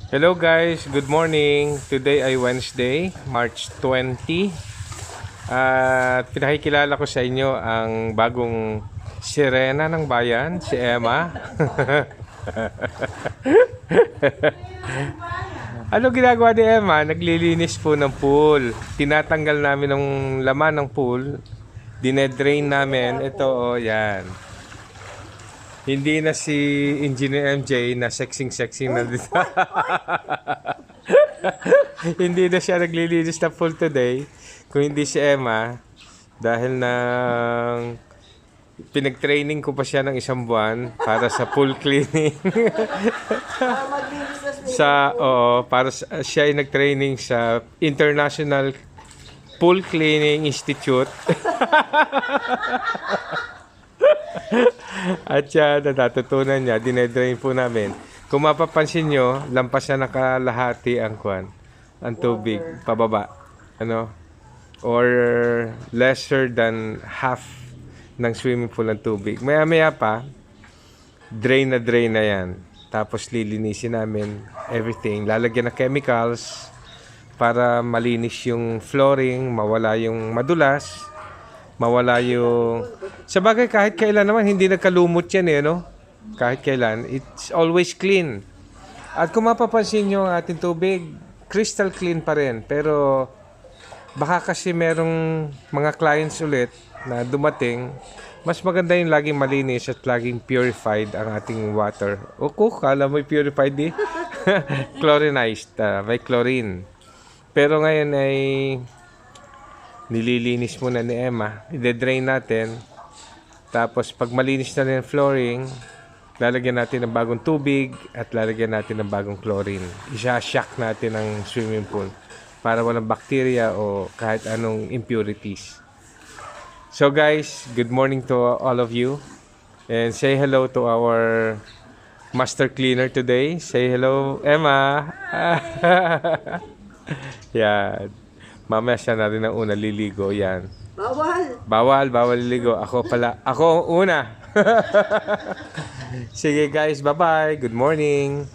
Hello guys, good morning. Today ay Wednesday, March 20. At pinakikilala ko sa inyo ang bagong sirena ng bayan, si Emma. Ano ginagawa ni Emma? Naglilinis po ng pool. Tinatanggal namin ng laman ng pool. Dinedrain namin. Ito, oh, yan. Hindi na si Engineer MJ na sexing na dito. Hindi na siya naglilinis na pool today. Kung hindi si Emma, dahil na pinag-training ko pa siya ng 1 buwan para sa pool cleaning. Siya ay nag-training sa International Pool Cleaning Institute. At siya, natutunan niya, dinedrain po namin. Kung mapapansin nyo, lampas na nakalahati ang tubig, pababa. Or lesser than half ng swimming pool ng tubig. Maya-maya pa, drain na yan. Tapos lilinisin namin everything. Lalagyan ng chemicals para malinis yung flooring, mawala yung madulas, mawala yung... Sabagay, kahit kailan naman, hindi nagkalumot yan Kahit kailan, it's always clean. At kung mapapansin nyo ang ating tubig, crystal clean pa rin. Pero baka kasi merong mga clients ulit na dumating, mas maganda yung laging malinis at laging purified ang ating water. O kala mo purified Chlorinized, may chlorine. Pero ngayon ay nililinis muna ni Emma. I-drain natin. Tapos pag malinis na rin ang flooring, lalagyan natin ng bagong tubig at lalagyan natin ng bagong chlorine. Isa-shock natin ang swimming pool para walang bacteria o kahit anong impurities. So guys, good morning to all of you. And say hello to our master cleaner today. Say hello, Emma. Yan. Mamaya siya na rin ang una liligo. Yan. Bawal liligo. Ako una. Sige guys, bye-bye. Good morning.